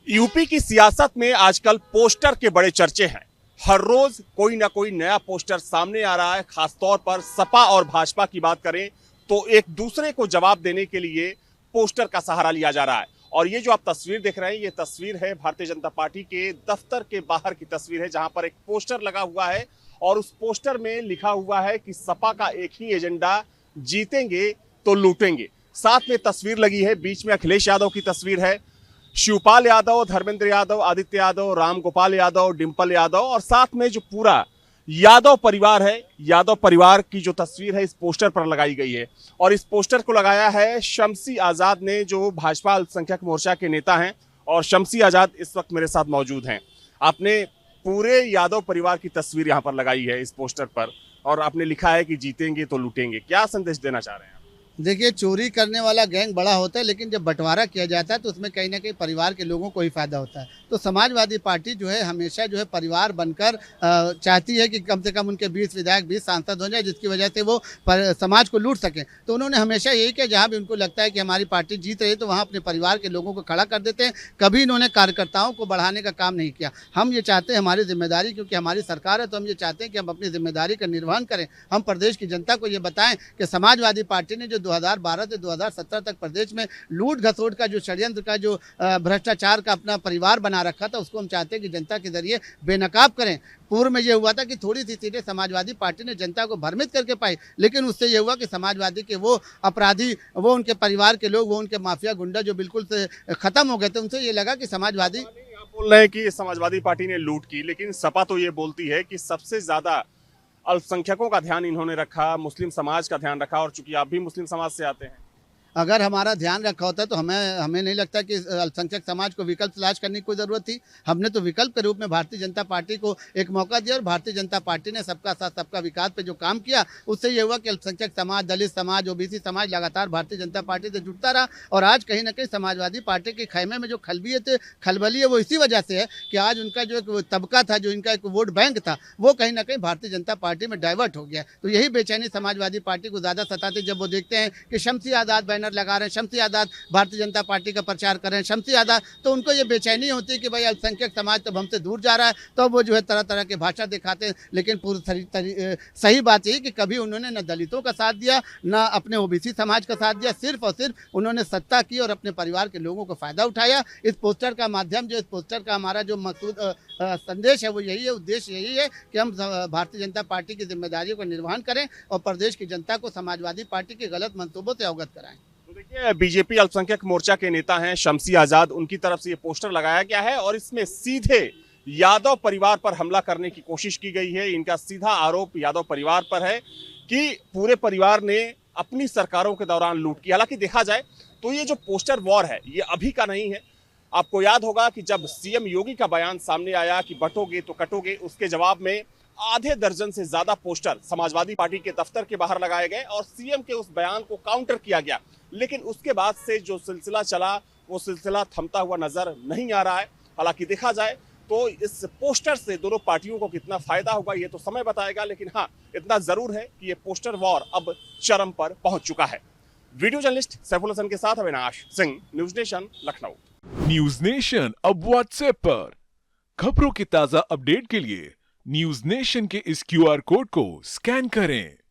UP की सियासत में आजकल पोस्टर के बड़े चर्चे हैं। हर रोज कोई ना कोई नया पोस्टर सामने आ रहा है। खासतौर पर सपा और भाजपा की बात करें तो एक दूसरे को जवाब देने के लिए पोस्टर का सहारा लिया जा रहा है। और ये जो आप तस्वीर देख रहे हैं, ये तस्वीर है भारतीय जनता पार्टी के दफ्तर के बाहर की तस्वीर है, जहां पर एक पोस्टर लगा हुआ है और उस पोस्टर में लिखा हुआ है कि सपा का एक ही एजेंडा, जीतेंगे तो लूटेंगे। साथ में तस्वीर लगी है, बीच में अखिलेश यादव की तस्वीर है, शिवपाल यादव, धर्मेंद्र यादव, आदित्य यादव, राम गोपाल यादव, डिंपल यादव और साथ में जो पूरा यादव परिवार है, यादव परिवार की जो तस्वीर है इस पोस्टर पर लगाई गई है। और इस पोस्टर को लगाया है शम्सी आजाद ने, जो भाजपा अल्पसंख्यक मोर्चा के नेता हैं। और शम्सी आजाद इस वक्त मेरे साथ मौजूद हैं। आपने पूरे यादव परिवार की तस्वीर यहाँ पर लगाई है इस पोस्टर पर और आपने लिखा है कि जीतेंगे तो लूटेंगे। क्या संदेश देना चाह रहे हैं? देखिए, चोरी करने वाला गैंग बड़ा होता है, लेकिन जब बंटवारा किया जाता है तो उसमें कहीं ना कहीं परिवार के लोगों को ही फायदा होता है। तो समाजवादी पार्टी जो है हमेशा जो है परिवार बनकर चाहती है कि कम से कम उनके 20 विधायक 20 सांसद हो जाए, जिसकी वजह से वो समाज को लूट सकें। तो उन्होंने हमेशा यही किया, जहाँ भी उनको लगता है कि हमारी पार्टी जीत रही है तो वहाँ अपने परिवार के लोगों को खड़ा कर देते हैं। कभी इन्होंने कार्यकर्ताओं को बढ़ाने का काम नहीं किया। हम ये चाहते हैं, हमारी जिम्मेदारी, क्योंकि हमारी सरकार है, तो हम ये चाहते हैं कि हम अपनी जिम्मेदारी का निर्वहन करें। हम प्रदेश की जनता को ये बताएं कि समाजवादी पार्टी ने जो 2012 से 2017 तक प्रदेश में लूट घसोट का जो षड्यंत्र का जो भ्रष्टाचार का अपना परिवार बना रखा था, उसको हम चाहते हैं कि जनता के जरिए बेनकाब करें। पूर्व में ये हुआ था कि थोड़ी सी सीटें समाजवादी पार्टी ने जनता को भ्रमित करके पाई, लेकिन उससे ये हुआ कि समाजवादी के वो अपराधी, वो उनके परिवार के लोग, वो उनके माफिया गुंडा जो बिल्कुल से खत्म हो गए थे, उनसे ये लगा कि समाजवादी। आप बोल रहे हैं कि समाजवादी पार्टी ने लूट की, लेकिन सपा तो ये बोलती है कि सबसे ज्यादा अल्पसंख्यकों का ध्यान इन्होंने रखा, मुस्लिम समाज का ध्यान रखा। और चूंकि आप भी मुस्लिम समाज से आते हैं, अगर हमारा ध्यान रखा होता तो हमें नहीं लगता कि अल्पसंख्यक समाज को विकल्प तलाश करने की कोई ज़रूरत थी। हमने तो विकल्प के रूप में भारतीय जनता पार्टी को एक मौका दिया और भारतीय जनता पार्टी ने सबका साथ सबका विकास पे जो काम किया, उससे ये हुआ कि अल्पसंख्यक समाज, दलित समाज, ओबीसी समाज लगातार भारतीय जनता पार्टी से जुड़ता रहा। और आज कहीं ना कहीं समाजवादी पार्टी के खैमे में जो खलबली है वो इसी वजह से है कि आज उनका जो एक तबका था, जो इनका एक वोट बैंक था, वो कहीं ना कहीं भारतीय जनता पार्टी में डाइवर्ट हो गया। तो यही बेचैनी समाजवादी पार्टी को ज़्यादा सताती, जब वो देखते हैं कि शम्सी आज़ाद बैनर लगा रहे हैं, शम्सी आज़ाद भारतीय जनता पार्टी का प्रचार कर रहे हैं, शम्सी आज़ाद, तो उनको ये बेचैनी होती है कि भाई अल्पसंख्यक समाज तो हमसे दूर जा रहा है। तो वो जो है तरह तरह के भाषा दिखाते हैं। लेकिन पूरी सही बात यही कि कभी उन्होंने न दलितों का साथ दिया, न अपने ओबीसी समाज का साथ दिया। सिर्फ और सिर्फ उन्होंने सत्ता की और अपने परिवार के लोगों को फायदा उठाया। इस पोस्टर का माध्यम, जो इस पोस्टर का हमारा जो मकसूद संदेश है वो यही है, उद्देश्य यही है कि हम भारतीय जनता पार्टी की जिम्मेदारियों का निर्वहन करें और प्रदेश की जनता को समाजवादी पार्टी के गलत मंसूबों से अवगत कराएं। तो देखिए, बीजेपी अल्पसंख्यक मोर्चा के नेता हैं शम्सी आजाद, उनकी तरफ से ये पोस्टर लगाया गया है और इसमें सीधे यादव परिवार पर हमला करने की कोशिश की गई है। इनका सीधा आरोप यादव परिवार पर है कि पूरे परिवार ने अपनी सरकारों के दौरान लूट की। हालांकि देखा जाए तो ये जो पोस्टर वॉर है ये अभी का नहीं है। आपको याद होगा कि जब सीएम योगी का बयान सामने आया कि बटोगे तो कटोगे, उसके जवाब में आधे दर्जन से ज्यादा पोस्टर समाजवादी पार्टी के दफ्तर के बाहर लगाए गए और सीएम के उस बयान को काउंटर किया गया। लेकिन उसके बाद से जो सिलसिला चला वो सिलसिला थमता हुआ नजर नहीं आ रहा है। हालांकि देखा जाए तो इस पोस्टर से दोनों पार्टियों को कितना फायदा होगा ये तो समय बताएगा, लेकिन हाँ, इतना जरूर है कि ये पोस्टर वॉर अब चरम पर पहुंच चुका है। वीडियो जर्नलिस्ट सैफुल हसन के साथ Avinash Singh, news nation, Lucknow. News nation अब व्हाट्सएप पर खबरों की ताजा अपडेट के लिए न्यूज नेशन के इस क्यूआर कोड को स्कैन करें।